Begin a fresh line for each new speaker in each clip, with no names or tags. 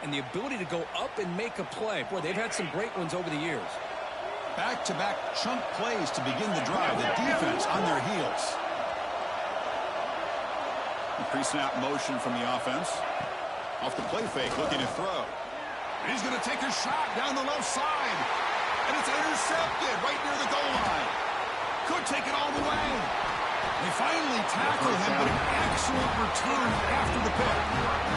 and the ability to go up and make a play. Boy, they've had some great ones over the years.
Back-to-back chunk plays to begin the drive. The defense on their heels. The pre-snap motion from the offense. Off the play fake, looking to throw. He's going to take a shot down the left side. And it's intercepted right near the goal line. Could take it all the way. They finally tackle him, but an excellent return after the pick.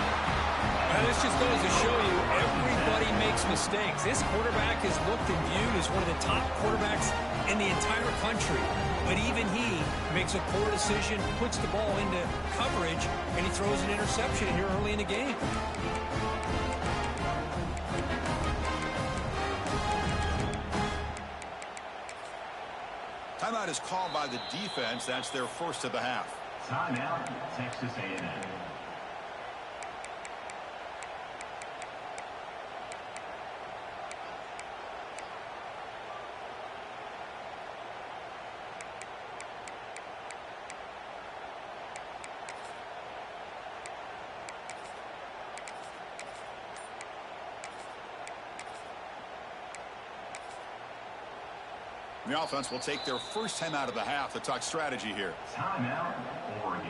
Well, this just goes to show you everybody makes mistakes. This quarterback is looked and viewed as one of the top quarterbacks in the entire country. But even he makes a poor decision, puts the ball into coverage, and he throws an interception here early in the game.
Timeout is called by the defense. That's their first of the half.
Timeout, Texas A&M.
The offense will take their first time out of the half to talk strategy here.
Timeout, Oregon.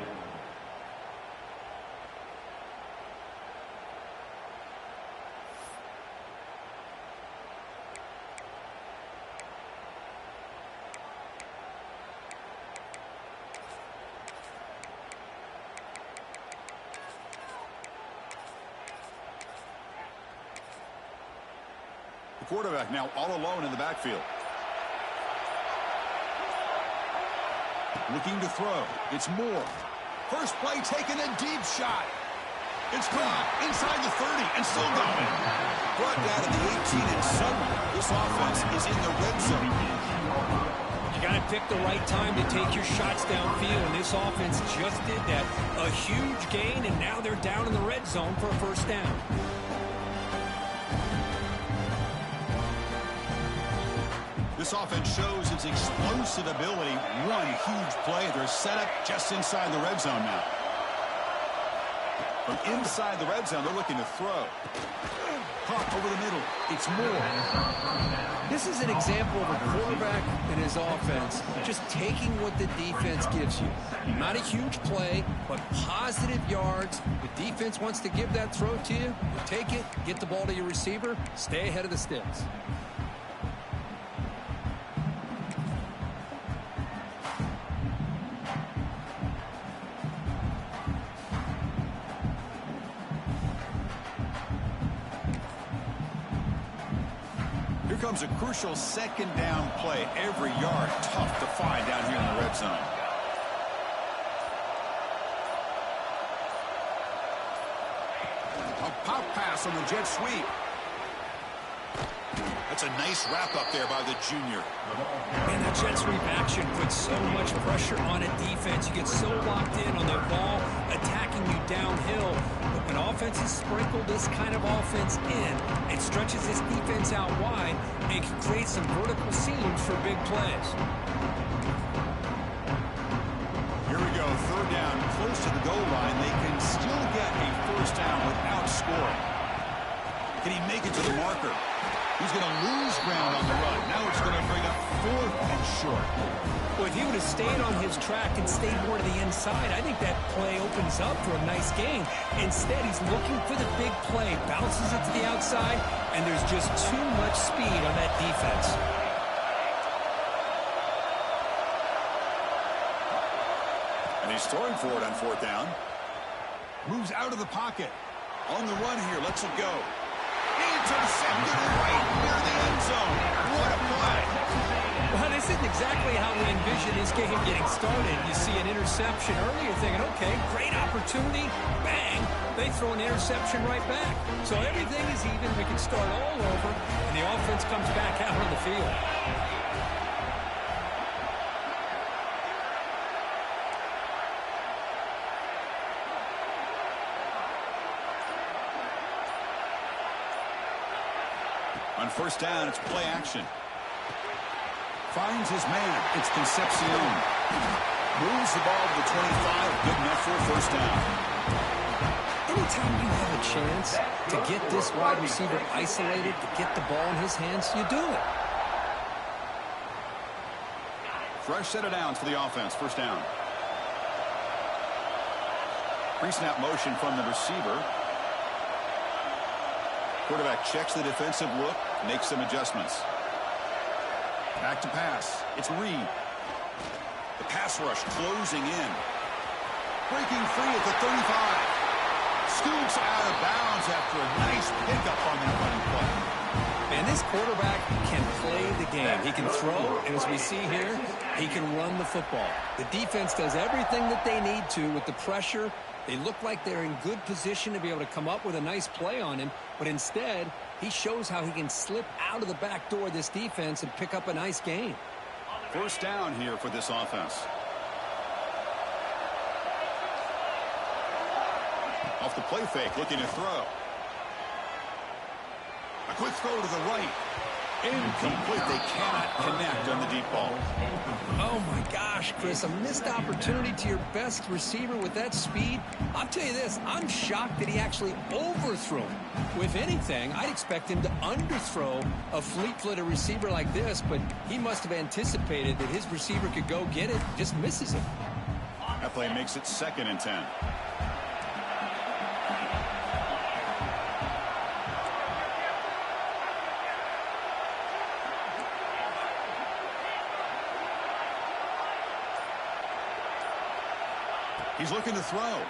The quarterback now all alone in the backfield. Looking to throw. It's Moore. First play taken, a deep shot. It's caught inside the 30 and still going. Brought down to the 18 and suddenly this offense is in the red zone.
You got to pick the right time to take your shots downfield, and this offense just did that. A huge gain, and now they're down in the red zone for a first down.
This offense shows its explosive ability. One huge play. They're set up just inside the red zone now. From inside the red zone, they're looking to throw. Caught over the middle. It's Moore.
This is an example of a quarterback and his offense just taking what the defense gives you. Not a huge play, but positive yards. The defense wants to give that throw to you. You take it, get the ball to your receiver, stay ahead of the sticks.
Comes a crucial second down play. Every yard tough to find down here in the red zone. A pop pass on the jet sweep. That's a nice wrap up there by the junior.
And the jet sweep action puts so much pressure on a defense. You get so locked in on the ball attacking you downhill. But when offenses sprinkle this kind of offense in, it stretches this defense out wide and can create some vertical seams for big plays.
Here we go, third down, close to the goal line. They can still get a first down without scoring. Can he make it to the marker? He's going to lose ground on the run. Now it's going to bring up fourth and short.
Well, if he would have stayed on his track and stayed more to the inside, I think that play opens up for a nice gain. Instead, he's looking for the big play, bounces it to the outside, and there's just too much speed on that defense.
And he's throwing for it on fourth down. Moves out of the pocket. On the run here, lets it go. Intercepted right near the end zone. What a play.
Well, this isn't exactly how we envision this game getting started. You see an interception early, you're thinking, okay, great opportunity. Bang, they throw an interception right back. So everything is even. We can start all over, and the offense comes back out on the field.
On first down, it's play action. Finds his man. It's Concepcion. Moves the ball to the 25. Good enough for a first down.
Anytime you have a chance to get this wide receiver isolated, to get the ball in his hands, you do it.
Fresh set of downs for the offense. First down. Pre-snap motion from the receiver. Quarterback checks the defensive look, makes some adjustments. Back to pass. It's Reed. The pass rush closing in. Breaking free at the 35. Scoots out of bounds after a nice pickup on that running play.
And this quarterback can play the game. He can throw, and as we see here, he can run the football. The defense does everything that they need to with the pressure. They look like they're in good position to be able to come up with a nice play on him, but instead, he shows how he can slip out of the back door of this defense and pick up a nice gain.
First down here for this offense. Off the play fake, looking to throw. A quick throw to the right. Incomplete. They cannot connect on the deep ball.
Oh, my gosh, Chris, a missed opportunity to your best receiver with that speed. I'll tell you this, I'm shocked that he actually overthrew him. If anything, I'd expect him to underthrow a fleet-footed receiver like this, but he must have anticipated that his receiver could go get it, just misses it.
That play makes it 2nd and 10. He's looking to throw.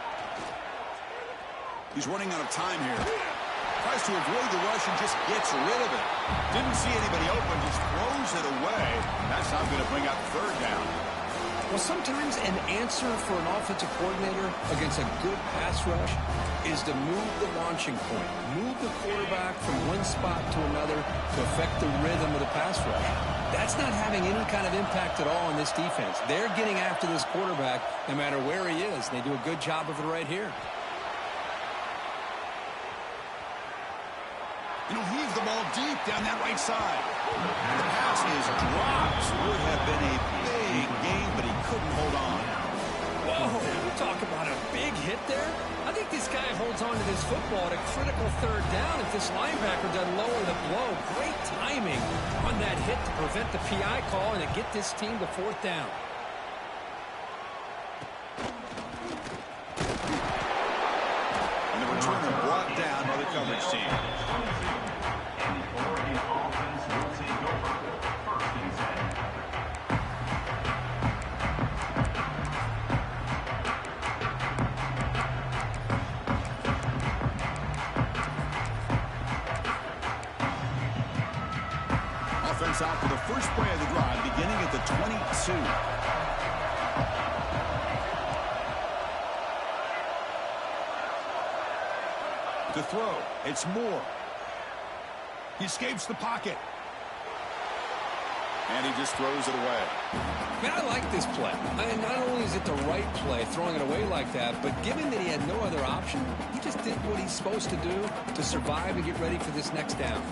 He's running out of time here. Tries to avoid the rush and just gets rid of it. Didn't see anybody open, just throws it away. That's not going to bring out 3rd down.
Well, sometimes an answer for an offensive coordinator against a good pass rush is to move the launching point. Move the quarterback from one spot to another to affect the rhythm of the pass rush. That's not having any kind of impact at all on this defense. They're getting after this quarterback no matter where he is. They do a good job of it right here.
You know, heaves the ball deep down that right side. And the pass is dropped. Would have been a big game, but he couldn't hold on.
Whoa, you talk about a big hit there. I think this guy holds on to this football at a critical 3rd down if this linebacker doesn't lower the blow. Great timing on that hit to prevent the PI call and to get this team to 4th down.
And the returner brought down by the coverage team.
And the Oregon offense will take over 1st and 10.
Offense out for the first play of the drive, beginning at the 22. To throw, it's Moore. He escapes the pocket. And he just throws it away.
Man, I like this play. Not only is it the right play, throwing it away like that, but given that he had no other option, he just did what he's supposed to do to survive and get ready for this next down.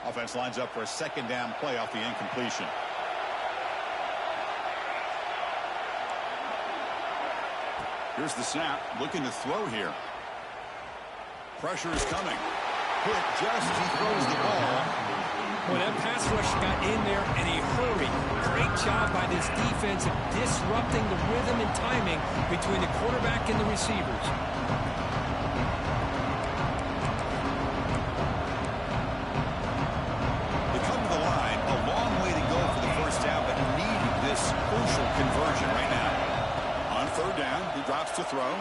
Offense lines up for a 2nd down play off the incompletion. Here's the snap, looking to throw here. Pressure is coming. Hit just as he throws the ball.
Well, that pass rush got in there and he hurried. Great job by this defense of disrupting the rhythm and timing between the quarterback and the receivers.
They come to the line, a long way to go for the first down, but need this crucial conversion right now. On 3rd down, he drops to throw.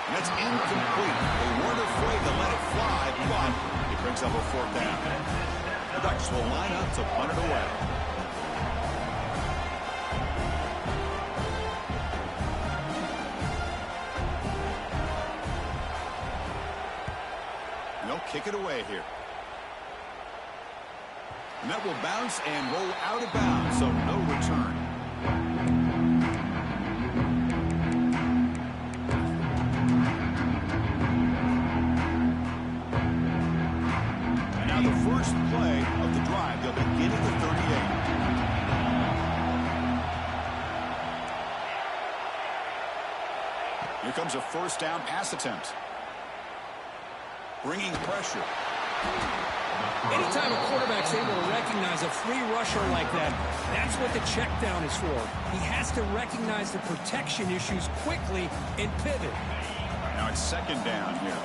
And that's incomplete. They weren't afraid to let it fly, but it brings up a 4th down. The Ducks will line up to punt it away. And they'll kick it away here. And that will bounce and roll out of bounds, so no return. first play of the drive. They'll begin at the 38. Here comes a first down pass attempt. Bringing pressure.
Anytime a quarterback's able to recognize a free rusher like that, that's what the check down is for. He has to recognize the protection issues quickly and pivot.
Now it's second down here.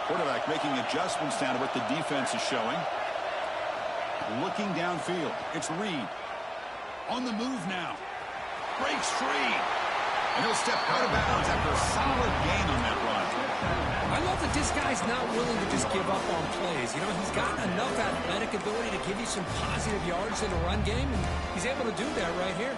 Quarterback making adjustments down to what the defense is showing. Looking downfield. It's Reed. On the move now. Breaks free. And he'll step out of bounds after a solid gain on that run.
I love that this guy's not willing to just give up on plays. You know, he's got enough athletic ability to give you some positive yards in the run game, and he's able to do that right here.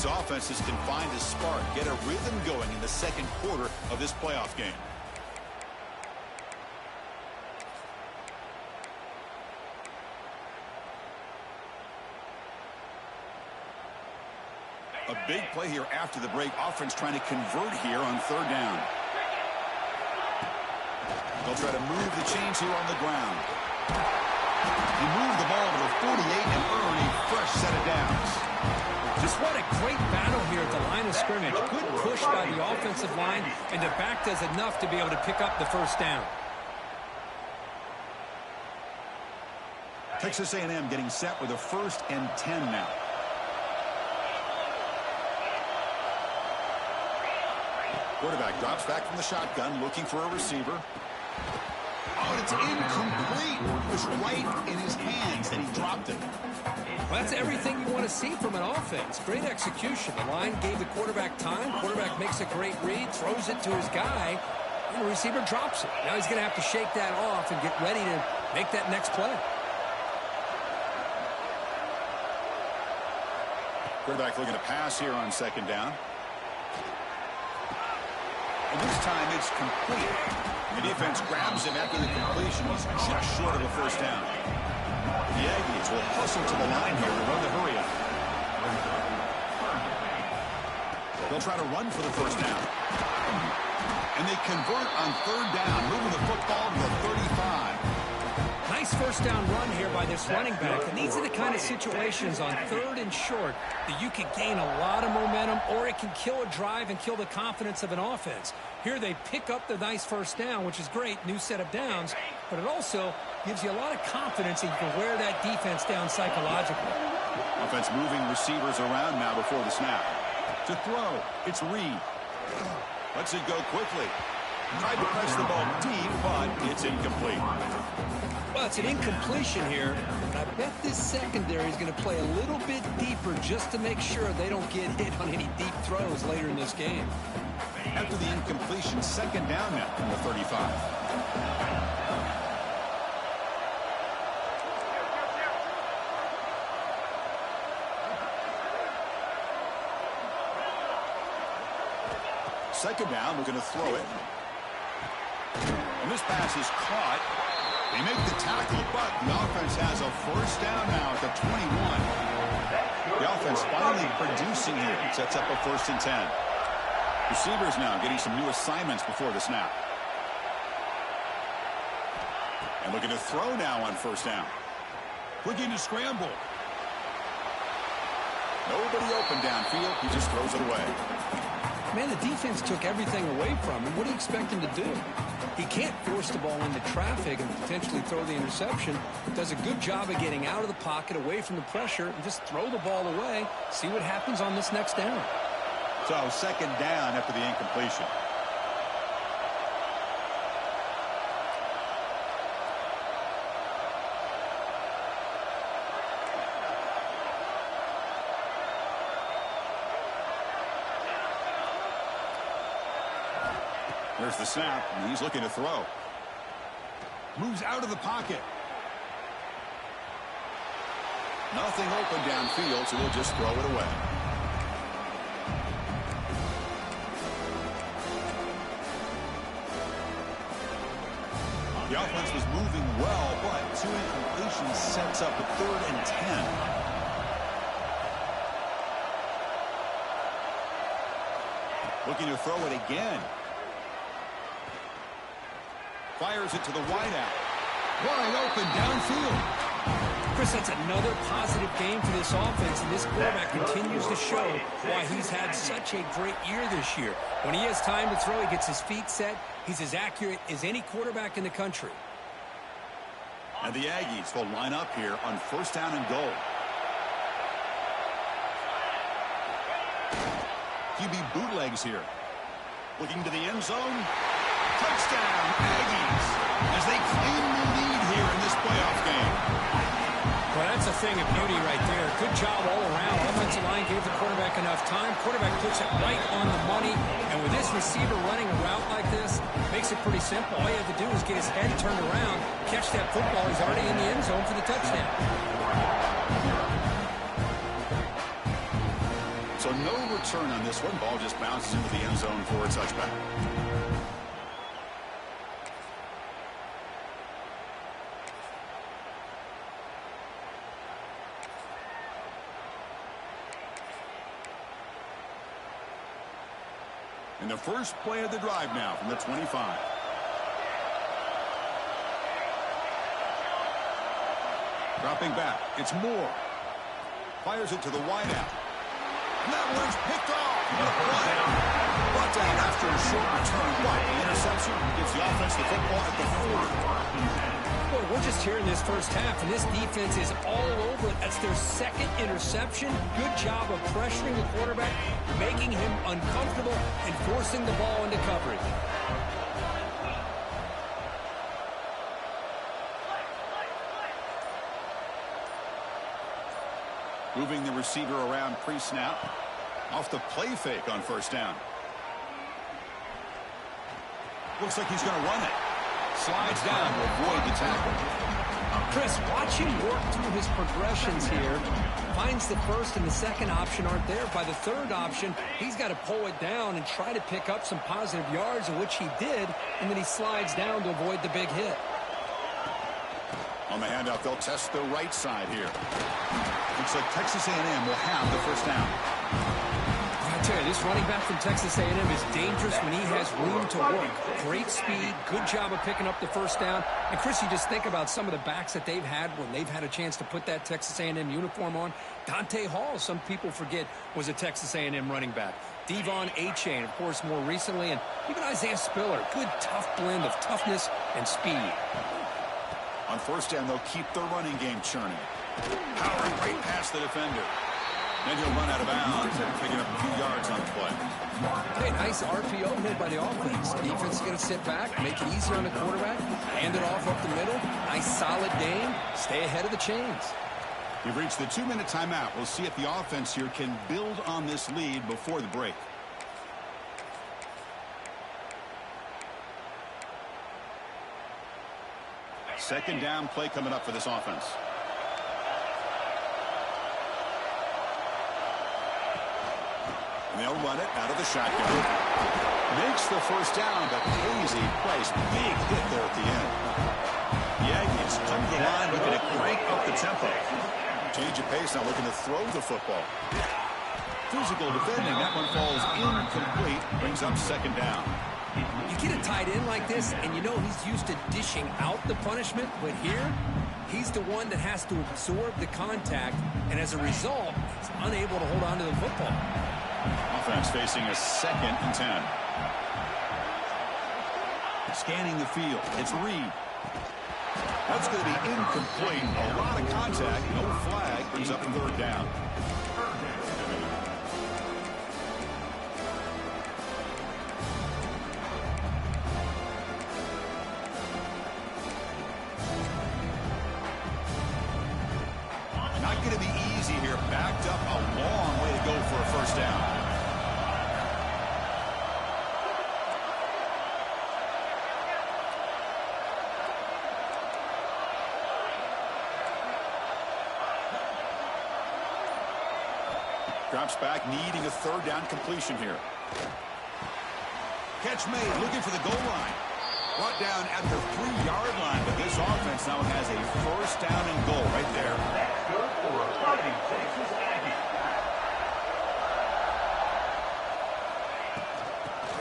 Offenses can find a spark, get a rhythm going in the second quarter of this playoff game. A big play here after the break. Offense trying to convert here on third down. They'll try to move the chains here on the ground. He moved the ball to the 48 and earn a fresh set of downs.
Just what a great battle here at the line of scrimmage. Good push by the offensive line, and the back does enough to be able to pick up the first down.
Texas A&M getting set with a 1st and 10 now. Quarterback drops back from the shotgun, looking for a receiver. Oh, it's incomplete. It was right in his hands, and he dropped it.
Well, that's everything you want to see from an offense. Great execution. The line gave the quarterback time. Quarterback makes a great read, throws it to his guy, and the receiver drops it. Now he's going to have to shake that off and get ready to make that next play.
Quarterback looking to pass here on second down. And this time it's complete. The defense grabs him after the completion. He's just short of a first down. The Aggies will hustle to the line here to run the hurry up. They'll try to run for the first down. And they convert on third down, moving the football to the 35.
Nice first down run here by this running back. And these are the kind of situations on third and short that you can gain a lot of momentum, or it can kill a drive and kill the confidence of an offense. Here they pick up the nice first down, which is great, new set of downs, but it also gives you a lot of confidence that you can wear that defense down psychologically.
Offense moving receivers around now before the snap. To throw, it's Reed. Lets it go quickly. Tried to press the ball deep, but it's incomplete.
Well, it's an incompletion here, and I bet this secondary is going to play a little bit deeper just to make sure they don't get hit on any deep throws later in this game.
After the incompletion, second down now from the 35. Second down, we're going to throw it. And this pass is caught. They make the tackle, but the offense has a first down now at the 21. The offense finally producing here. It sets up a 1st and 10. Receivers now getting some new assignments before the snap. And looking to throw now on first down. Looking to scramble. Nobody open downfield. He just throws it away.
Man, the defense took everything away from him. What do you expect him to do? He can't force the ball into traffic and potentially throw the interception. Does a good job of getting out of the pocket, away from the pressure, and just throw the ball away. See what happens on this next down.
So second down after the incompletion. There's the snap, and he's looking to throw. Moves out of the pocket. Nothing open downfield, so they'll just throw it away. The offense was moving well, but 2 incompletions sets up a 3rd and 10. Looking to throw it again. Fires it to the wideout. Wide open downfield.
Chris, that's another positive game for this offense, and this quarterback continues to show why he's had such a great year this year. When he has time to throw, he gets his feet set. He's as accurate as any quarterback in the country.
And the Aggies will line up here on 1st down and goal. QB bootlegs here. Looking to the end zone. Touchdown, Aggies, as they claim the lead here in this playoff game.
Well, that's a thing of beauty right there. Good job all around. Offensive line gave the quarterback enough time. Quarterback puts it right on the money. And with this receiver running a route like this, makes it pretty simple. All you have to do is get his head turned around, catch that football. He's already in the end zone for the touchdown.
So no return on this one. Ball just bounces into the end zone for a touchback. And the first play of the drive now from the 25. Dropping back. It's Moore. Fires it to the wideout. And that one's picked off. Brought down after a short return. But the interception gives the offense the football at the 40.
Boy, we're just here in this first half, and this defense is all over it. That's their 2nd interception. Good job of pressuring the quarterback, making him uncomfortable, and forcing the ball into coverage.
Moving the receiver around pre-snap. Off the play fake on 1st down. Looks like he's going to run it. Slides down to avoid the tackle.
Chris, watch him work through his progressions here. Finds the 1st and the 2nd option aren't there. By the 3rd option, he's got to pull it down and try to pick up some positive yards, of which he did, and then he slides down to avoid the big hit.
On the handoff, they'll test the right side here. Looks like Texas A&M will have the 1st down.
I tell you, this running back from Texas A&M is dangerous when he has room to work. Great speed, good job of picking up the 1st down. And Chris, you just think about some of the backs that they've had when they've had a chance to put that Texas A&M uniform on. Dante Hall, some people forget, was a Texas A&M running back. Devon Achane, of course, more recently, and even Isaiah Spiller. Good, tough blend of toughness and speed.
On 1st down, they'll keep the running game churning. Powering right past the defender. Then he'll run out of bounds, picking up a few yards on the play.
Hey, nice RPO made by the offense. Defense is going to sit back, make it easier on the quarterback, hand it off up the middle. Nice solid game. Stay ahead of the chains.
We've reached the 2-minute timeout. We'll see if the offense here can build on this lead before the break. Second down play coming up for this offense. And they'll run it out of the shotgun. Makes the 1st down, but Hazy plays big hit there at the end. The Aggies come to the line looking to crank up the tempo. Change of pace now, looking to throw the football. Physical defending. That one falls incomplete. Brings up 2nd down.
You get a tight end like this, and you know he's used to dishing out the punishment, but here, he's the one that has to absorb the contact, and as a result, he's unable to hold on to the football.
Offense facing a 2nd and 10. Scanning the field. It's Reed. That's going to be incomplete. A lot of contact. No flag. Brings up 3rd down. Not going to be easy here. Backed up a long way to go for a 1st down. Drops back, needing a third down completion here. Catch made, looking for the goal line. Brought down at the 3-yard line, but this offense now has a first down and goal right there.
That's good for a fighting Texas Aggie.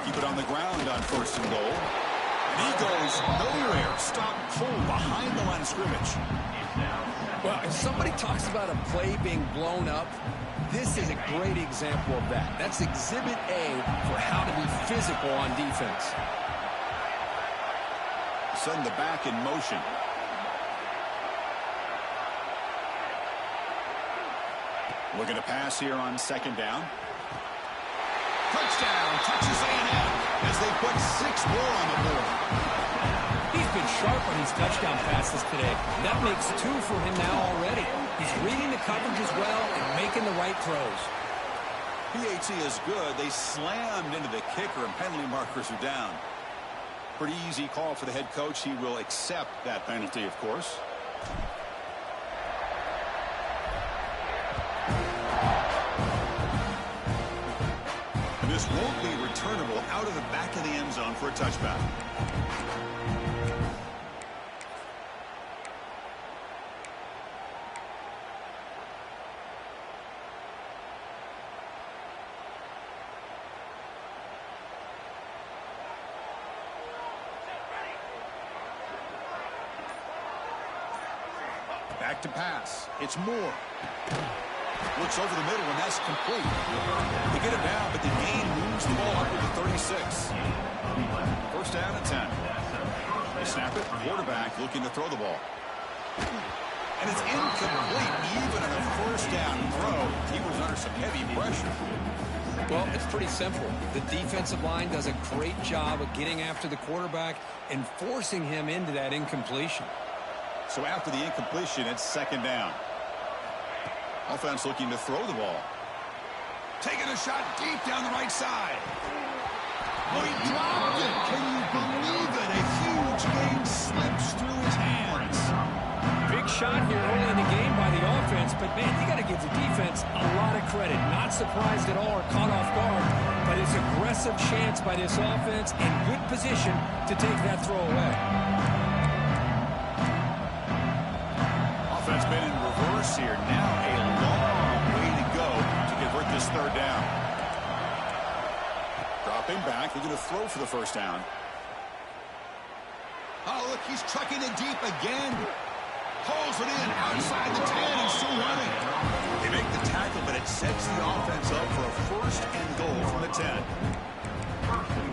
Keep it on the ground on first and goal. And he goes nowhere. Stop cold behind the line of scrimmage.
Well, if somebody talks about a play being blown up, this is a great example of that. That's Exhibit A for how to be physical on defense.
Send the back in motion. Looking to pass here on second down. Touchdown, Texas A&M, as they put 6 more on the board.
He's been sharp on his touchdown passes today. That makes 2 for him now already. He's reading the coverage as well and making the right throws.
PAT is good. They slammed into the kicker and penalty markers are down. Pretty easy call for the head coach. He will accept that penalty, of course. And this won't be returnable out of the back of the end zone for a touchback. Back to pass. It's Moore. Looks over the middle, and that's complete. They get it down, but the game moves the ball up to the 36. First down and 10. They snap it. Quarterback looking to throw the ball. And it's incomplete. Even on a first down throw, he was under some heavy pressure.
Well, it's pretty simple. The defensive line does a great job of getting after the quarterback and forcing him into that incompletion.
So after the incompletion, it's second down. Offense looking to throw the ball. Taking a shot deep down the right side. Oh, he dropped it. Can you believe it? A huge game slips through his hands.
Big shot here early in the game by the offense, but man, you got to give the defense a lot of credit. Not surprised at all or caught off guard, but it's aggressive chance by this offense in good position to take that throw away.
Offense been in reverse here. Now a long way to go to convert this third down. Dropping back, looking to throw for the first down. Oh, look, he's trucking it deep again. Pulls it in outside the 10 and still running. They make the tackle, but it sets the offense up for a first and goal from the 10.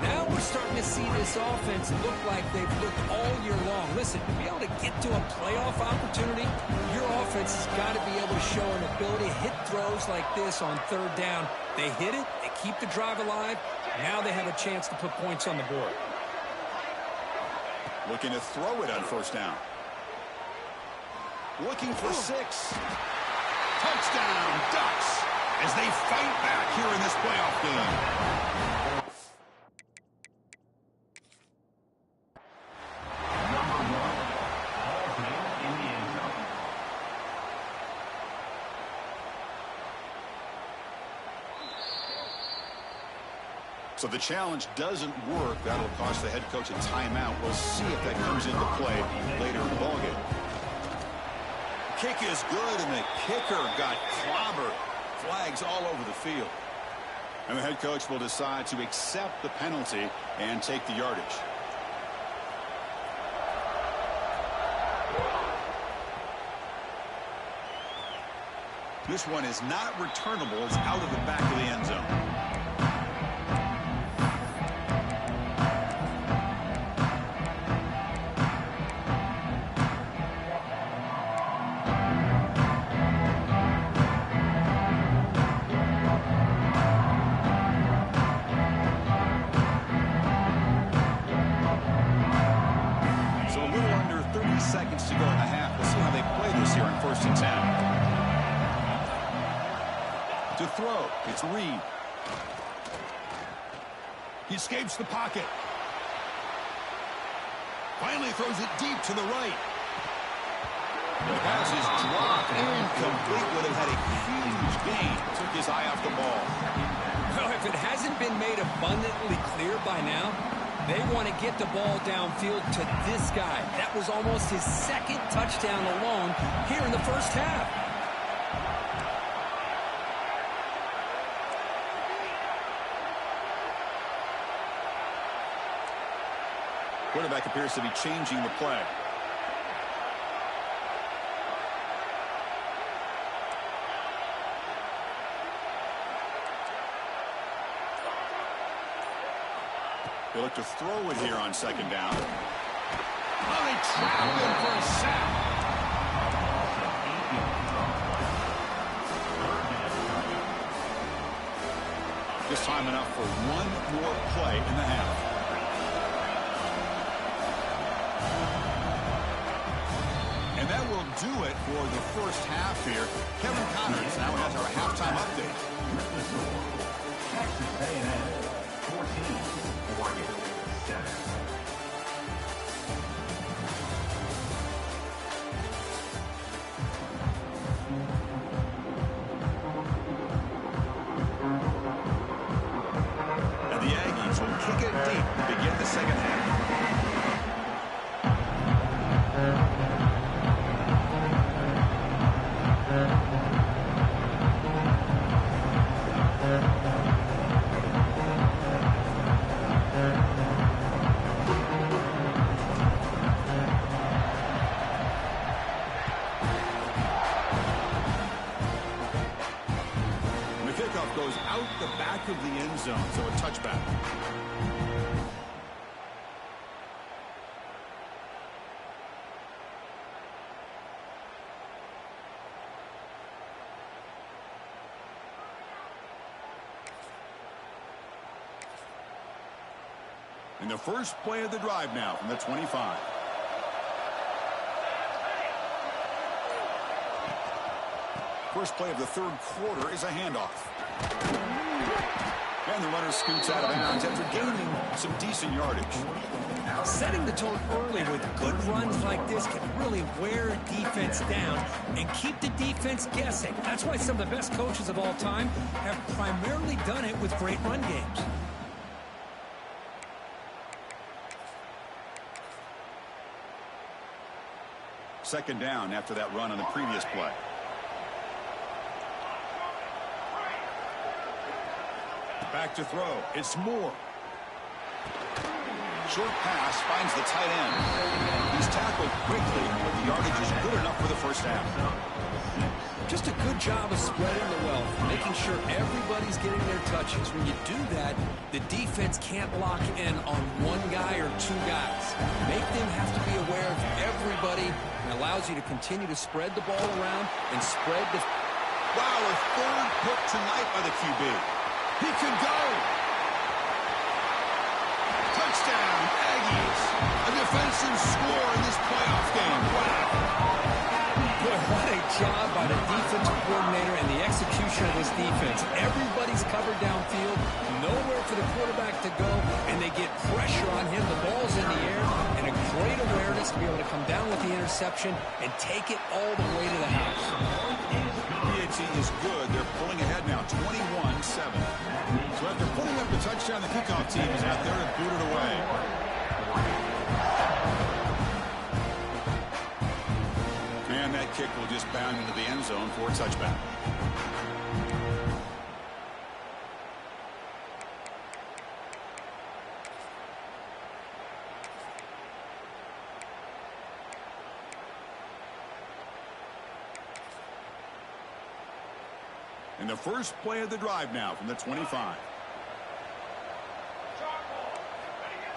Now we're starting to see this offense look like they've looked all year long. Listen, to be able to get to a playoff opportunity, your offense has got to be able to show an ability to hit throws like this on third down. They hit it, they keep the drive alive. Now they have a chance to put points on the board.
Looking to throw it on first down. Looking for 6. Touchdown, Ducks, as they fight back here in this playoff game. So the challenge doesn't work. That'll cost the head coach a timeout. We'll see if that comes into play later in the ballgame. Kick is good, and the kicker got clobbered. Flags all over the field. And the head coach will decide to accept the penalty and take the yardage. This one is not returnable. It's out of the back of the end zone. Seconds to go in the half. We'll see how they play this here on first and 10. To throw, it's Reed. He escapes the pocket. Finally throws it deep to the right. The pass is dropped Incomplete, would have had a huge gain. Took his eye off the ball.
Well, if it hasn't been made abundantly clear by now, they want to get the ball downfield to this guy. That was almost his second touchdown alone here in the first half.
Quarterback appears to be changing the play. They look to throw it here on second down. Oh, they trap him for a sack. Just time enough for one more play in the half. And that will do it for the first half here. Kevin Connors now has our halftime update.
Texas A&M 14, Oregon 7.
And the Aggies will kick it deep to begin the second half. Goes out the back of the end zone, so a touchback. And the first play of the drive now from the 25. First play of the third quarter is a handoff. And the runner scoots out of bounds after gaining some decent yardage.
Setting the tone early with good runs like this can really wear a defense down and keep the defense guessing. That's why some of the best coaches of all time have primarily done it with great run games.
Second down after that run on the previous play. Back to throw. It's Moore. Short pass finds the tight end. He's tackled quickly, but the yardage is good enough for the first half.
Just a good job of spreading the wealth, making sure everybody's getting their touches. When you do that, the defense can't lock in on one guy or two guys. Make them have to be aware of everybody, and allows you to continue to spread the ball around and spread the...
Wow, a third pick tonight by the QB. He could go. Touchdown, Aggies. A defensive score in this playoff game. Wow.
Boy, what a job by the defensive coordinator and the execution of this defense. Everybody's covered downfield, nowhere for the quarterback to go, and they get pressure on him. The ball's in the air, and a great awareness to be able to come down with the interception and take it all the way to the house.
PAT is good. They're pulling ahead now, 21-7. So after putting up the touchdown, the kickoff team is out there to boot it away. And that kick will just bound into the end zone for a touchback. And the first play of the drive now from the 25.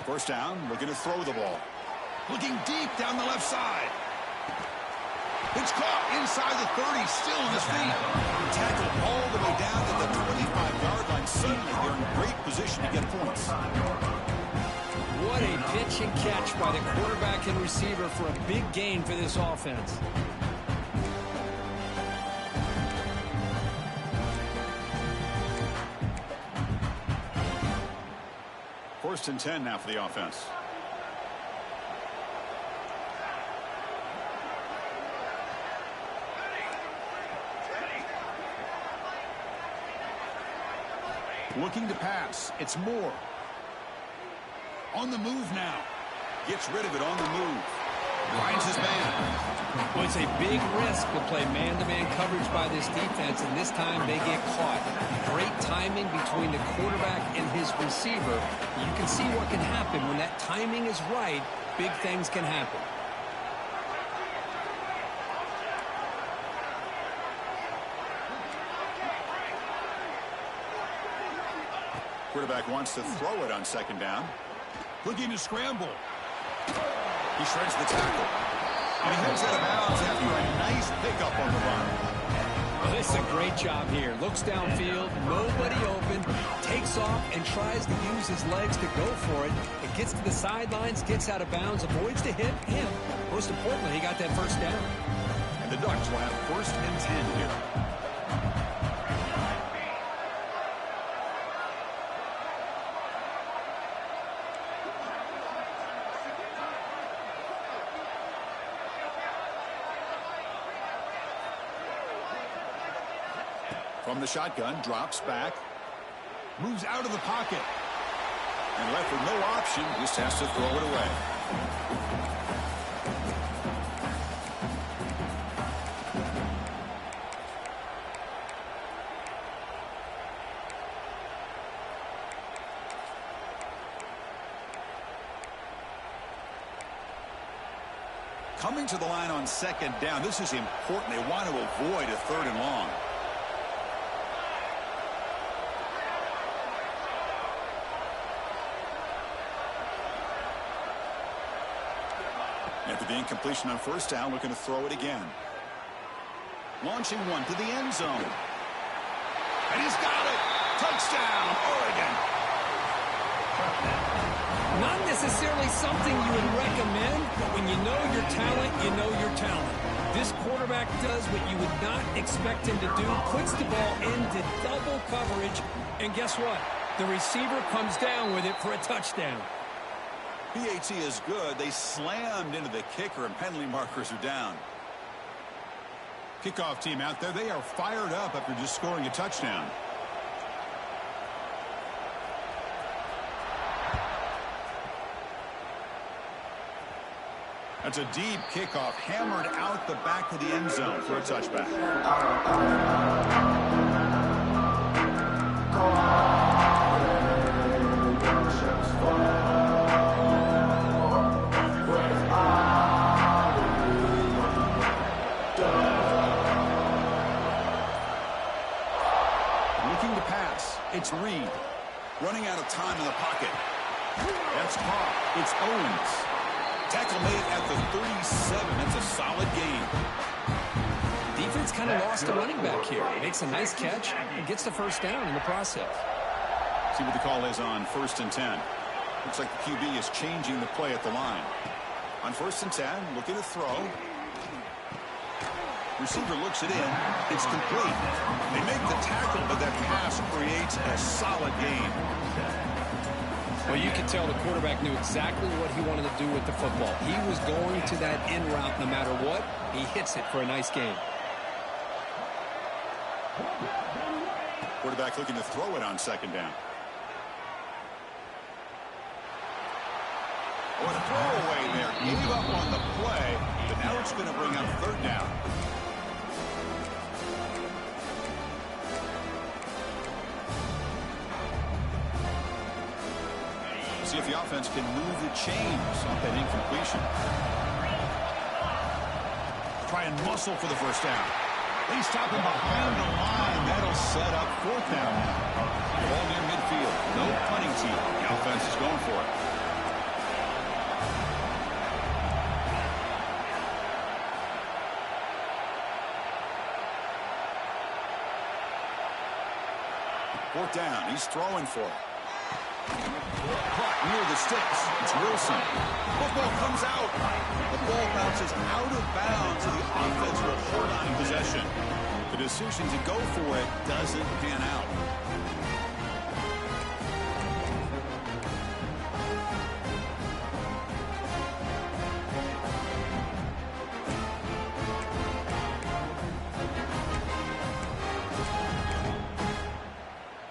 First down, looking to throw the ball. Looking deep down the left side. It's caught inside the 30, still on his feet. Tackled all the way down to the 25-yard line. Suddenly, they're in great position to get points.
What a pitch and catch by the quarterback and receiver for a big gain for this offense.
First and 10 now for the offense. Looking to pass. It's Moore. On the move now. Gets rid of it on the move. Finds his man.
Well, it's a big risk to play man-to-man coverage by this defense, and this time they get caught. Great timing between the quarterback and his receiver. You can see what can happen when that timing is right. Big things can happen.
Quarterback wants to throw it on second down. Looking to scramble. He shreds the tackle. And he heads out of bounds after a nice pickup on the run.
Well, this is a great job here. Looks downfield, nobody open, takes off and tries to use his legs to go for it. It gets to the sidelines, gets out of bounds, avoids the hit, and most importantly, he got that first down.
And the Ducks will have 1st and 10 here. From the shotgun, drops back, moves out of the pocket, and left with no option, just has to throw it away. Coming to the line on second down, this is important. They want to avoid a 3rd and long. After the incompletion on 1st down, looking to throw it again. Launching one to the end zone. And he's got it! Touchdown, Oregon!
Not necessarily something you would recommend, but when you know your talent, you know your talent. This quarterback does what you would not expect him to do, puts the ball into double coverage, and guess what? The receiver comes down with it for a touchdown.
PAT is good. They slammed into the kicker, and penalty markers are down. Kickoff team out there. They are fired up after just scoring a touchdown. That's a deep kickoff, hammered out the back of the end zone for a touchback. Looking to pass. It's Reed. Running out of time in the pocket. That's caught. It's Owens. Tackle made at the 37. That's a solid gain.
Defense kind of lost a running back here. Makes a nice catch and gets the first down in the process.
See what the call is on 1st and 10. Looks like the QB is changing the play at the line. On 1st and 10, looking to throw. Receiver looks it in. It's complete. They make the tackle, but that pass creates a solid gain.
Well, you can tell the quarterback knew exactly what he wanted to do with the football. He was going to that in route no matter what. He hits it for a nice gain.
Quarterback looking to throw it on second down. Oh, a throwaway there. Gave up on the play, but now it's going to bring up 3rd down. See if the offense can move the chains off that incompletion. Try and muscle for the first down. They stop him behind the line. That'll set up 4th down now. Ball near midfield. No punting team. The offense is going for it. Fourth down. He's throwing for it. Caught near the sticks. It's Wilson. Football comes out. The ball bounces out of bounds, and the offense will hold on in possession. The decision to go for it doesn't pan out.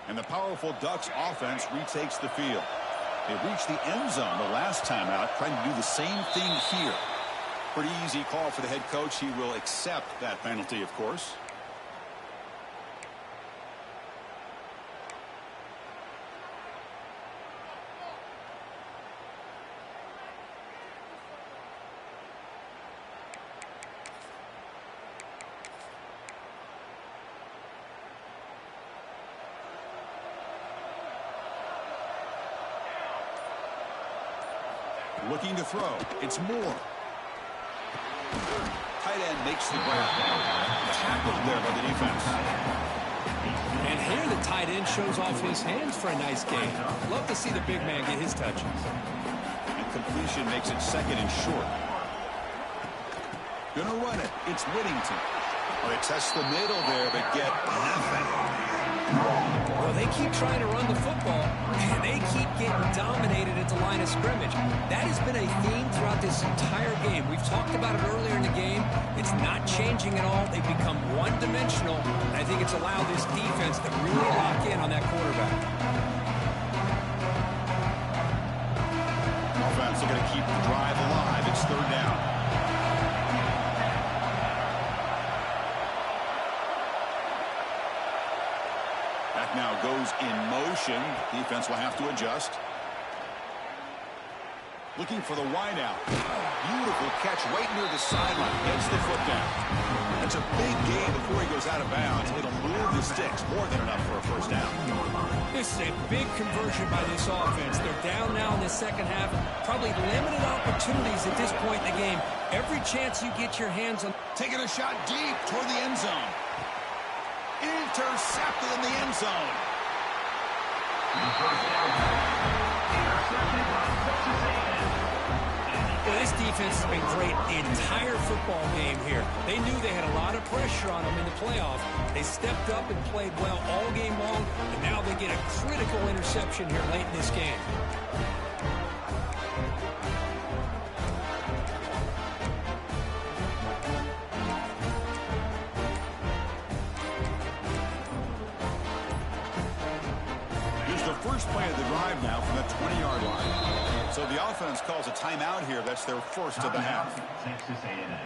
And the power powerful Ducks offense retakes the field. They reached the end zone the last time out, trying to do the same thing here. Pretty easy call for the head coach. He will accept that penalty, of course. Looking to throw. It's Moore. Tight end makes the grab. Tackled there by the defense.
And here the tight end shows off his hands for a nice gain. Love to see the big man get his touches.
And completion makes it second and short. Gonna run it. It's Whittington. Well, they test the middle there, but get nothing.
Well, they keep trying to run the football, and they keep getting dominated at the line of scrimmage. That has been a theme throughout this entire game. We've talked about it earlier in the game. It's not changing at all. They've become one-dimensional, and I think it's allowed this defense to really lock in on that quarterback.
Offense are going to keep the drive alive. It's third down. Now goes in motion. Defense will have to adjust. Looking for the wideout. Beautiful catch right near the sideline. Gets the foot down. That's a big gain before he goes out of bounds. It'll move the sticks. More than enough for a first down.
This is a big conversion by this offense. They're down now in the second half. Probably limited opportunities at this point in the game. Every chance you get your hands on.
Taking a shot deep toward the end zone. Intercepted in the end zone.
Well, this defense has been great the entire football game here. They knew they had a lot of pressure on them in the playoff. They stepped up and played well all game long, and now they get a critical interception here late in this game.
First play of the drive now from the 20-yard line. So the offense calls a timeout here. That's their first of the half.
Texas A&M.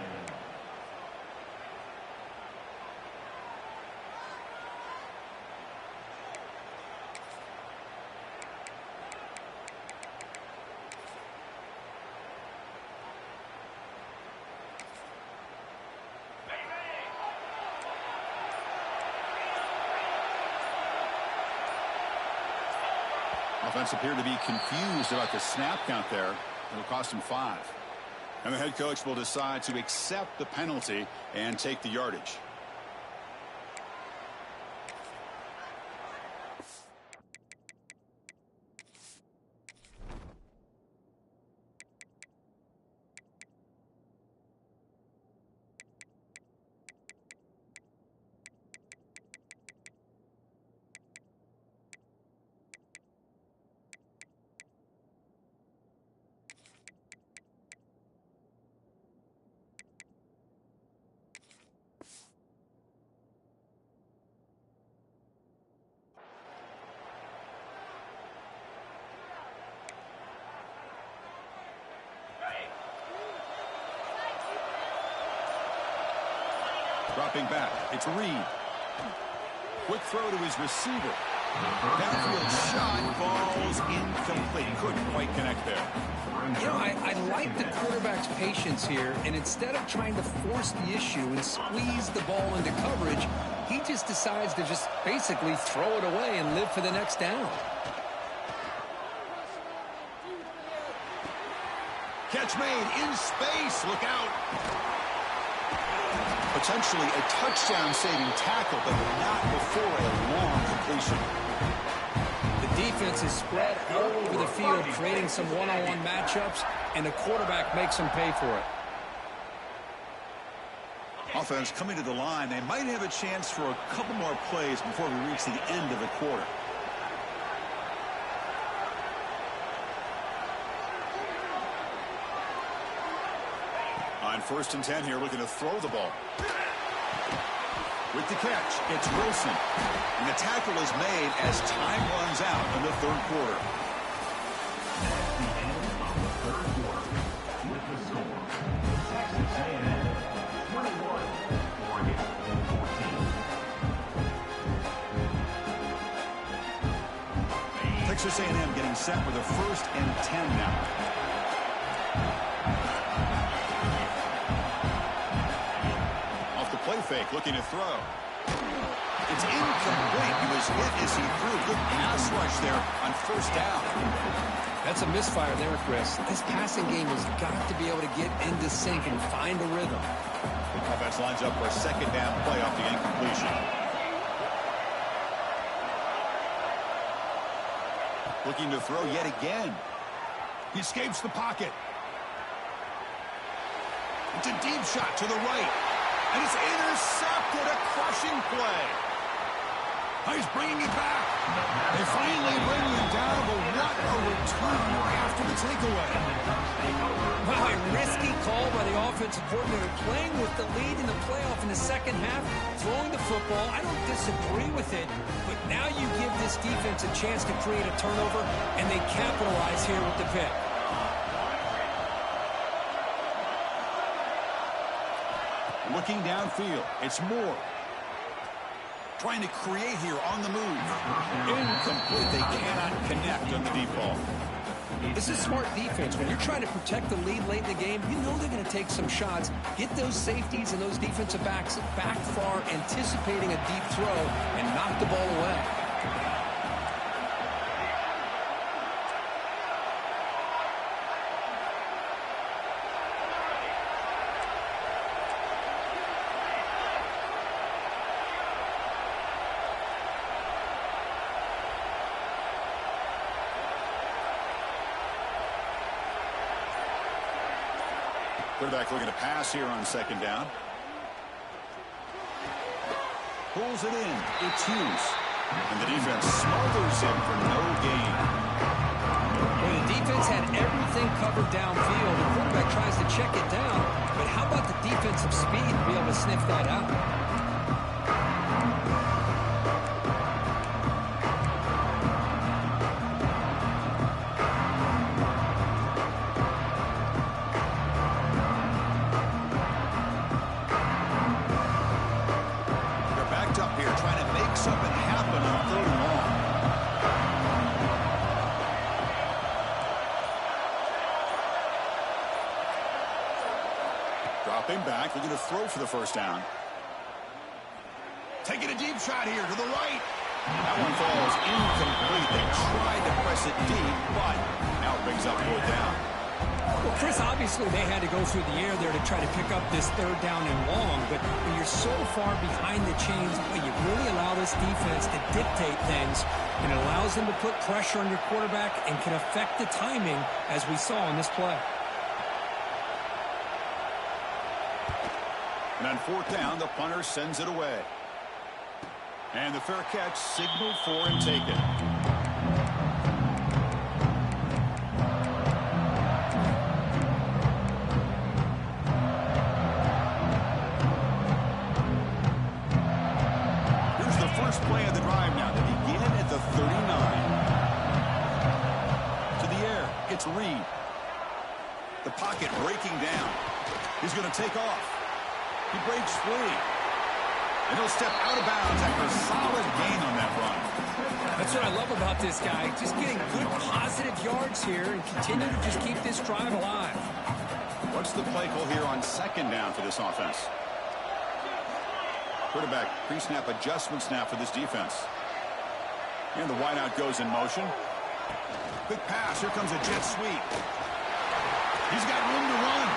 Offense appeared to be confused about the snap count there. It'll cost him 5. And the head coach will decide to accept the penalty and take the yardage. Dropping back, it's Reed. Quick throw to his receiver. Downfield shot, falls incomplete. Couldn't quite connect there.
You know, I like the quarterback's patience here, and instead of trying to force the issue and squeeze the ball into coverage, he just decides to just basically throw it away and live for the next down.
Catch made in space. Look out. Potentially a touchdown-saving tackle, but not before a long completion.
The defense is spread all over the field, creating some one-on-one matchups, and the quarterback makes them pay for it.
Offense coming to the line. They might have a chance for a couple more plays before we reach the end of the quarter. On 1st and 10 here, looking to throw the ball. With the catch, it's Wilson. And the tackle is made as time runs out in the third quarter.
That's the end of the third quarter. With the score, Texas A&M 21, Oregon 14.
Texas A&M getting set with a 1st and 10 now. Off the play fake, looking to throw. It's incomplete. He was hit as he threw. Good pass rush there on 1st down.
That's a misfire there, Chris. This passing game has got to be able to get into sync and find a rhythm.
Offense lines up for a 2nd down play off the incompletion. Looking to throw yet again. He escapes the pocket. It's a deep shot to the right. And it's intercepted. A crushing play. He's bringing it back. They finally bring him down, but what a return after the takeaway.
Wow, a risky call by the offensive coordinator, playing with the lead in the playoff in the second half, throwing the football. I don't disagree with it, but now you give this defense a chance to create a turnover, and they capitalize here with the pick.
Looking downfield, it's Moore. Trying to create here on the move. Incomplete. They cannot connect on the deep ball.
This is smart defense. When you're trying to protect the lead late in the game, you know they're going to take some shots. Get those safeties and those defensive backs back far, anticipating a deep throw, and knock the ball away.
Quarterback looking to pass here on 2nd down. Pulls it in. It's Hughes. And the defense smothers him for no gain.
Well, the defense had everything covered downfield. The quarterback tries to check it down. But how about the defensive speed to be able to sniff that out?
Dropping back, looking to throw for the 1st down. Taking a deep shot here to the right. That one falls incomplete. They tried to press it deep, but now it brings up 4th down.
Well, Chris, obviously they had to go through the air there to try to pick up this 3rd down and long, but when you're so far behind the chains, well, you really allow this defense to dictate things, and it allows them to put pressure on your quarterback and can affect the timing, as we saw in this play.
And on 4th down, the punter sends it away. And the fair catch signaled for and taken. Here's the first play of the drive now to begin at the 39. To the air, it's Reed. The pocket breaking down. He's going to take off. He breaks free. And he'll step out of bounds after a solid gain on that run.
That's what I love about this guy. Just getting good positive yards here and continue to just keep this drive alive.
What's the play call here on 2nd down for this offense? Quarterback pre-snap adjustment snap for this defense. And the wideout goes in motion. Quick pass. Here comes a jet sweep. He's got room to run.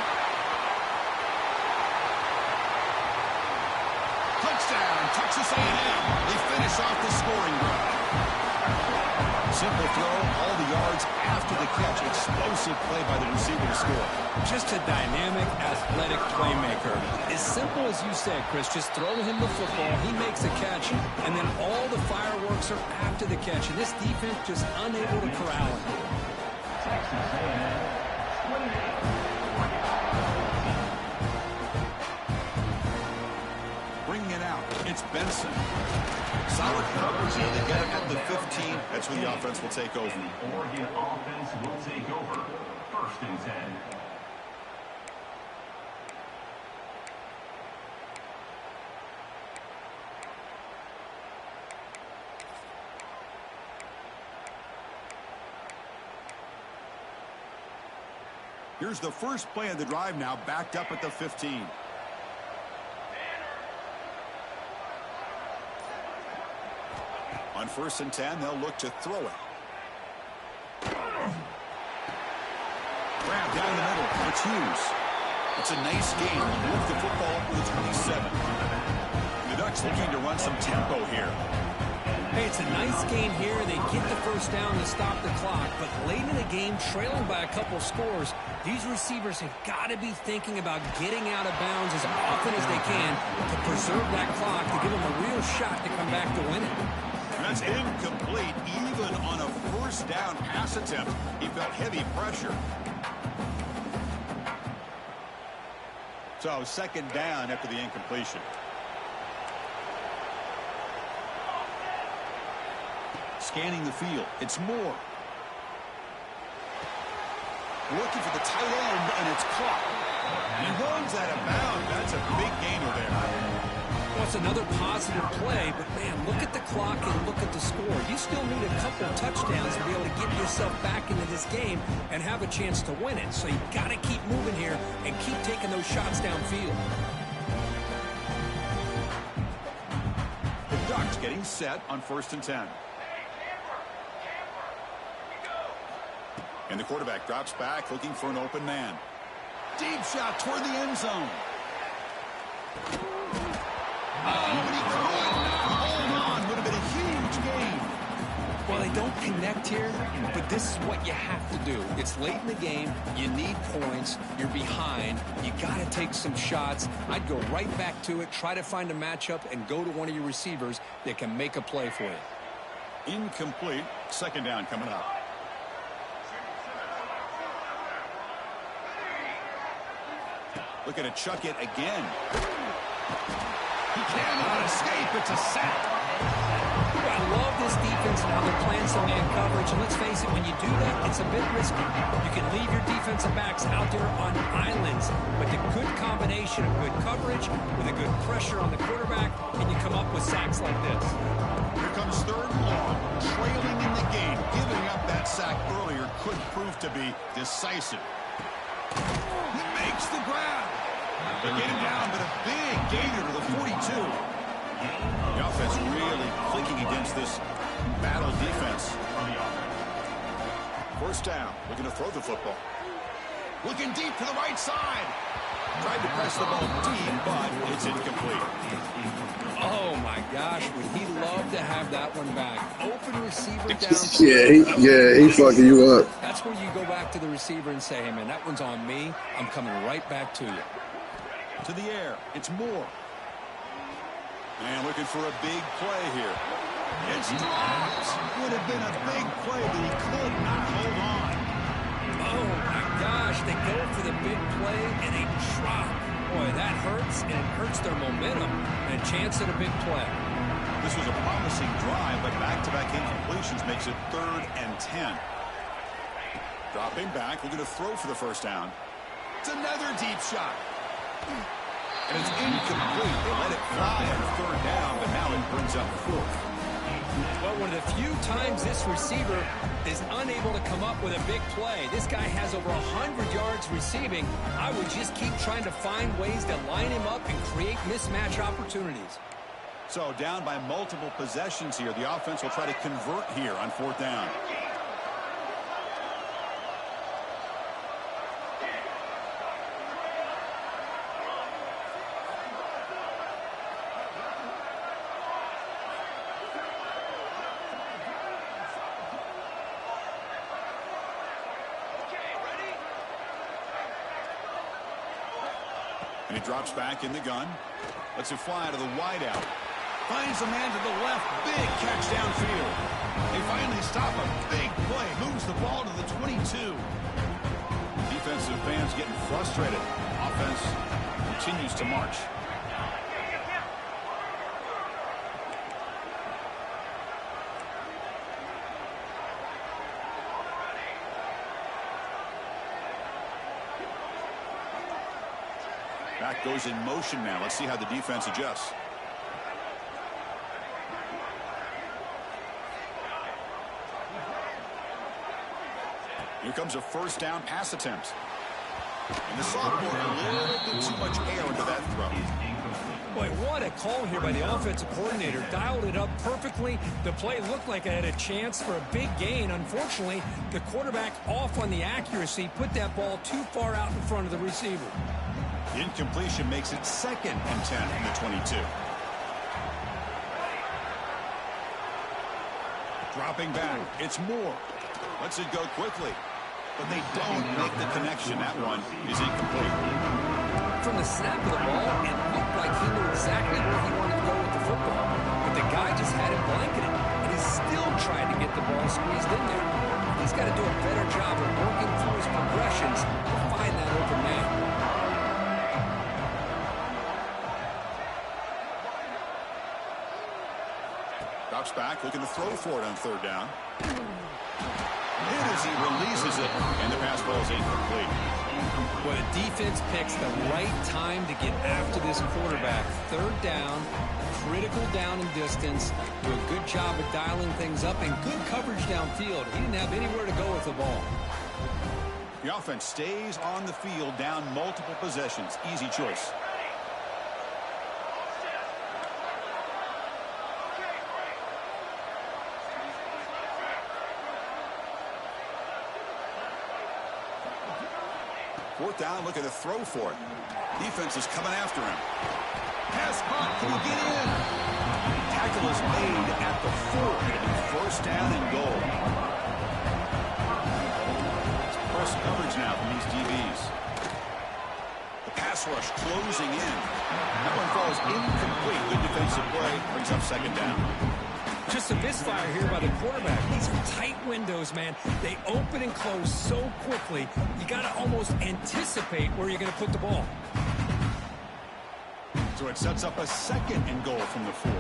Touchdown, Texas A&M. They finish off the scoring drive. Simple throw, all the yards after the catch. Explosive play by the receiver to score.
Just a dynamic, athletic playmaker. As simple as you said, Chris, just throw him the football, he makes a catch, and then all the fireworks are after the catch. And this defense just unable to corral him.
Texas A&M 28.
Bringing it out, it's Benson. Solid coverage here. They get him at the 15. That's where the offense will take over.
The Oregon offense will take over. 1st and 10.
Here's the first play of the drive now, backed up at the 15. On 1st and 10, they'll look to throw it. Grab down the middle. It's Hughes. It's a nice game. Move the football up to the 27. The Ducks looking to run some tempo here.
Hey, it's a nice game here. They get the first down to stop the clock, but late in the game, trailing by a couple scores, these receivers have got to be thinking about getting out of bounds as often as they can to preserve that clock, to give them a real shot to come back to win it.
That's incomplete. Even on a 1st down pass attempt, he felt heavy pressure. So 2nd down after the incompletion. Scanning the field. It's Moore. Looking for the tight end, and it's caught. He runs out of bounds. That's a big gainer there.
Well, it's another positive play, but, man, look at the clock and look at the score. You still need a couple of touchdowns to be able to get yourself back into this game and have a chance to win it. So you've got to keep moving here and keep taking those shots downfield.
The Ducks getting set on 1st and 10. And the quarterback drops back, looking for an open man. Deep shot toward the end zone. Oh, but he could not hold on. Would have been a huge gain.
Well, they don't connect here, but this is what you have to do. It's late in the game. You need points. You're behind. You got to take some shots. I'd go right back to it, try to find a matchup, and go to one of your receivers that can make a play for you.
Incomplete. 2nd down coming up. Looking to chuck it again. He cannot escape. It's a sack.
I love this defense and how they're playing some man coverage. And let's face it, when you do that, it's a bit risky. You can leave your defensive backs out there on islands, but the good combination of good coverage with a good pressure on the quarterback, and you come up with sacks like this.
Here comes 3rd and long, trailing in the game. Giving up that sack earlier could prove to be decisive. He makes the grab. They get him down, but a big gainer to the 42. The offense really clicking against this battle defense. 1st down, looking to throw the football. Looking deep to the right side. Tried to press the ball deep, but it's incomplete.
Oh, my gosh, would he love to have that one back. Open receiver down.
He's fucking you up.
That's where you go back to the receiver and say, hey, man, that one's on me. I'm coming right back to you.
To the air, it's Moore. And looking for a big play here. It's dropped. Would have been a big play, but he could not hold on.
Oh, my gosh, they go for the big play, and they drop. Boy, that hurts, and it hurts their momentum, and a chance at a big play.
This was a promising drive, but back-to-back incompletions makes it 3rd and 10. Dropping back, looking to throw for the 1st down. It's another deep shot. And it's incomplete. They let it fly on 3rd down, but now it brings up 4th.
Well, one of the few times this receiver is unable to come up with a big play. This guy has over 100 yards receiving. I would just keep trying to find ways to line him up and create mismatch opportunities.
So down by multiple possessions here. The offense will try to convert here on 4th down. And he drops back in the gun. Lets it fly to the wideout. Finds a man to the left. Big catch downfield. They finally stop a big play. Moves the ball to the 22. Defensive fans getting frustrated. Offense continues to march. Back goes in motion now. Let's see how the defense adjusts. Here comes a first down pass attempt. And the sophomore, a little bit too much air into that throw.
Boy, what a call here by the offensive coordinator. Dialed it up perfectly. The play looked like it had a chance for a big gain. Unfortunately, the quarterback off on the accuracy, put that ball too far out in front of the receiver.
The incompletion makes it 2nd and 10 from the 22. Dropping back, it's Moore. Lets it go quickly. But they don't make the connection. That one is incomplete.
From the snap of the ball, it looked like he knew exactly where he wanted to go with the football. But the guy just had it blanketed, and he's still trying to get the ball squeezed in there. He's got to do a better job of working through his progressions to find that open man.
Drops back, looking to throw for it on 3rd down. And as he releases it, and the pass ball is incomplete.
When a defense picks the right time to get after this quarterback, 3rd down, critical down and distance, do a good job of dialing things up, and good coverage downfield. He didn't have anywhere to go with the ball.
The offense stays on the field down multiple possessions. Easy choice. Fourth down, looking to throw for it. Defense is coming after him. Pass caught. Can he get in? Tackle is made at the 4. It'll be 1st down and goal. It's press coverage now from these DBs. The pass rush closing in. That one falls incomplete. Good defensive play. Brings up 2nd down.
Just a misfire here by the quarterback. These are tight windows, man. They open and close so quickly. You got to almost anticipate where you're going to put the ball.
So it sets up a 2nd and goal from the 4.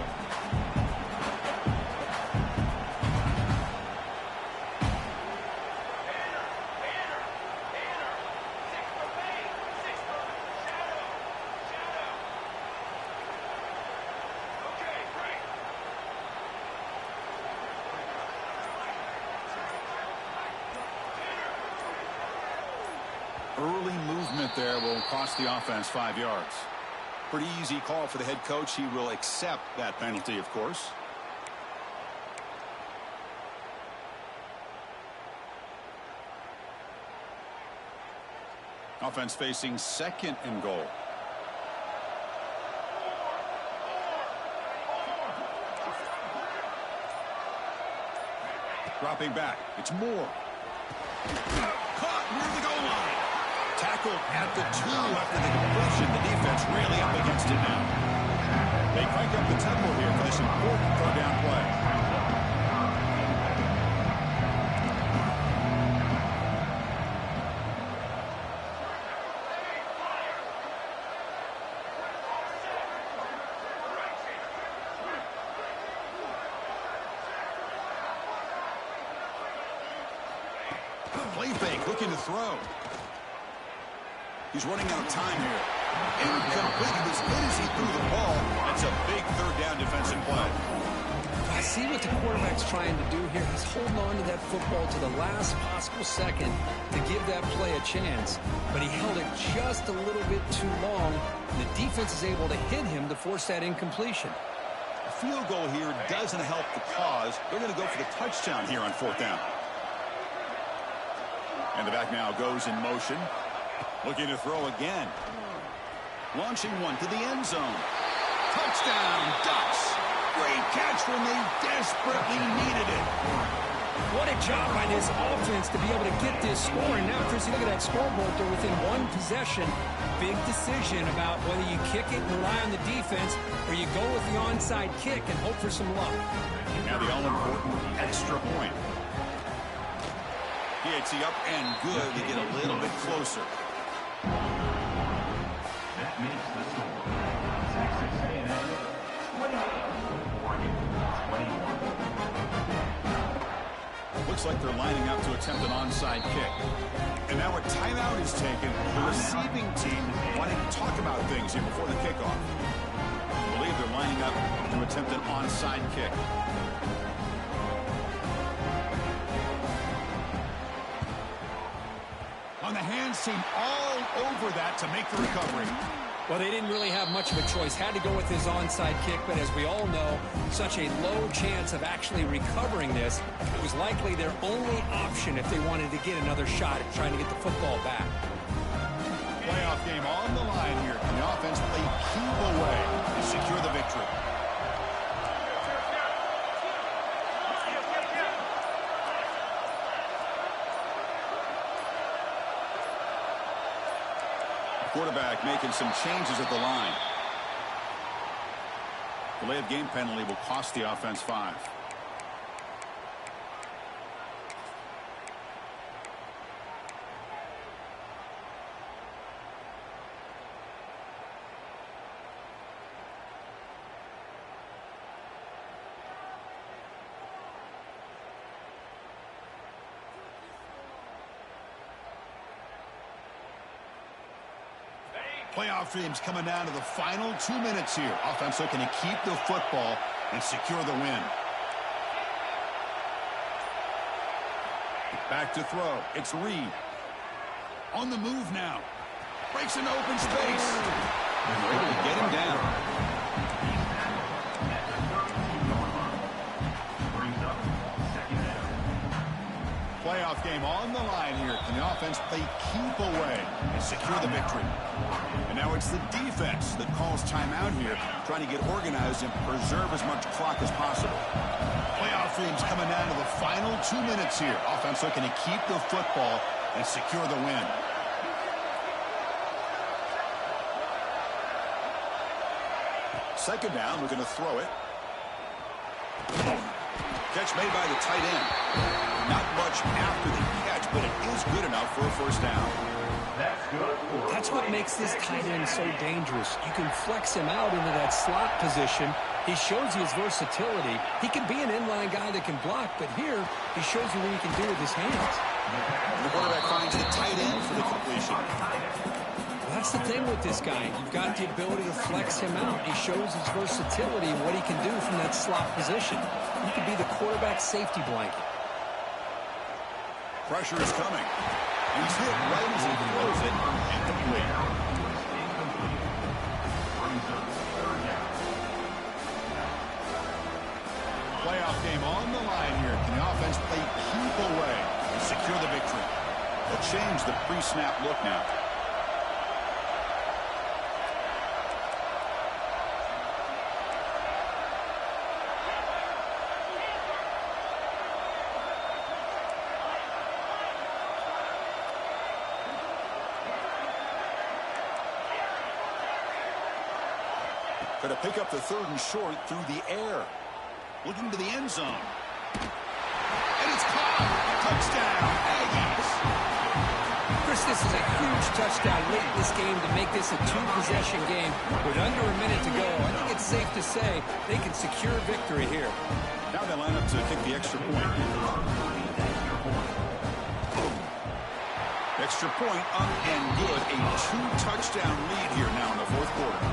Early movement there will cost the offense 5 yards. Pretty easy call for the head coach. He will accept that penalty, of course. Offense facing 2nd and goal. Dropping back. It's Moore. Caught near the goal line. Tackled at the 2 after the completion. The defense really up against it now. They crank up the tempo here for this important 3rd down play. Play fake, looking to throw. He's running out of time here. Incomplete. He was hit as he threw the ball. That's a big 3rd down defensive play.
I see what the quarterback's trying to do here. He's holding on to that football to the last possible second to give that play a chance. But he held it just a little bit too long. The defense is able to hit him to force that incompletion.
A field goal here doesn't help the cause. They're going to go for the touchdown here on 4th down. And the back now goes in motion. Looking to throw again. Launching one to the end zone. Touchdown, Ducks. Great catch when they desperately needed it.
What a job by this offense to be able to get this score. And now, Chris, you look at that scoreboard. They're within 1 possession. Big decision about whether you kick it and rely on the defense or you go with the onside kick and hope for some luck.
Now the all-important extra point. PHC up and good to get a little bit closer.
That makes the score. Texas A&M 28, Oregon 21.
Looks like they're lining up to attempt an onside kick. And now a timeout is taken. The receiving team wanting to talk about things here before the kickoff. I believe they're lining up to attempt an onside kick. On the hands team all over that to make the recovery.
Well, they didn't really have much of a choice. Had to go with his onside kick, but as we all know, such a low chance of actually recovering this. It was likely their only option if they wanted to get another shot at trying to get the football back.
Playoff game on the line here. And the offense played keep away to secure the victory. Quarterback making some changes at the line. Delay of game penalty will cost the offense 5. Playoff dreams coming down to the final 2 minutes here. Offense looking to keep the football and secure the win. Back to throw. It's Reed. On the move now. Breaks into open space. And they're able to get him down. Playoff game on the line here. Can the offense play keep away and secure the victory? And now it's the defense that calls timeout here, trying to get organized and preserve as much clock as possible. Playoff dreams coming down to the final 2 minutes here. Offense looking to keep the football and secure the win. Second down, we're going to throw it. Catch made by the tight end. Not much after the catch, but it is good enough for a first down.
That's what makes this tight end so dangerous. You can flex him out into that slot position. He shows you his versatility. He can be an inline guy that can block, but here he shows you what he can do with his hands.
And the quarterback finds the tight end for the completion.
Well, that's the thing with this guy. You've got the ability to flex him out. He shows his versatility and what he can do from that slot position. He could be the quarterback safety blanket.
Pressure is coming. He's hit right as he throws it. Incomplete. Playoff game on the line here. Can the offense play keep away and secure the victory? They'll change the pre-snap look now. Going to pick up the 3rd and short through the air. Looking to the end zone. And it's caught. Touchdown, Aggies.
Chris, this is a huge touchdown late in this game to make this a 2-possession game. With under a minute to go, I think it's safe to say they can secure victory here.
Now they line up to kick the extra point. Extra point up and good. A 2-touchdown lead here now in the 4th quarter.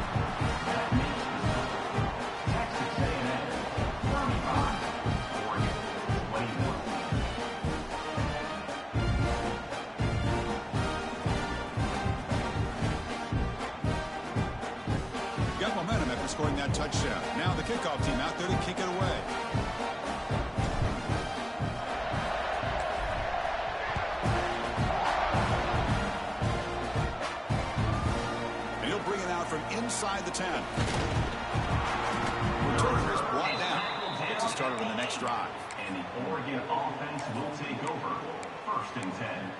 Scoring that touchdown. Now the kickoff team out there to kick it away. And he'll bring it out from inside the 10. Returner is brought down. Gets it started on the next drive.
And the Oregon offense will take over. 1st and 10.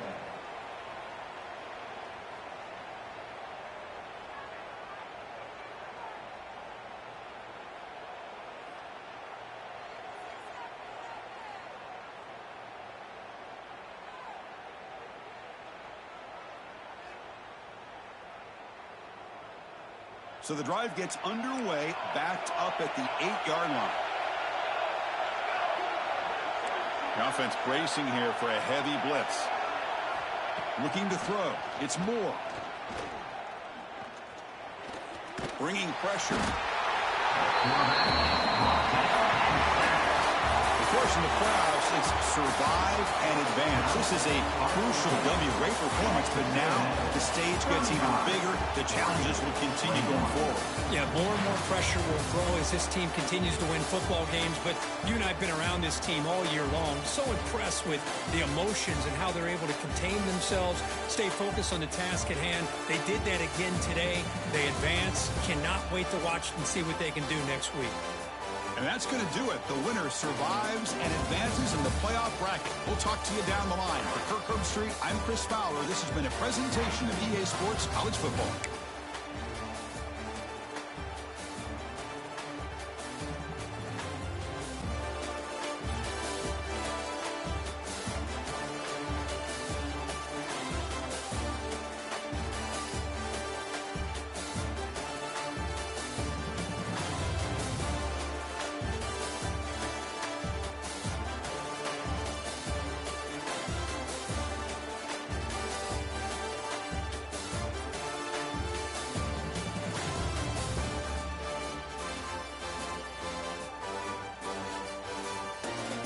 So the drive gets underway, backed up at the 8-yard line. The offense bracing here for a heavy blitz. Looking to throw. It's Moore. Bringing pressure. Of course, in the playoffs, it's survive and advance. This is a crucial W. Great performance, but now the stage gets even bigger. The challenges will continue going forward.
Yeah, more and more pressure will grow as this team continues to win football games, but you and I have been around this team all year long. So impressed with the emotions and how they're able to contain themselves, stay focused on the task at hand. They did that again today. They advance. Cannot wait to watch and see what they can do next week.
And that's going to do it. The winner survives and advances in the playoff bracket. We'll talk to you down the line. For Kirk Herbstreit, I'm Chris Fowler. This has been a presentation of EA Sports College Football.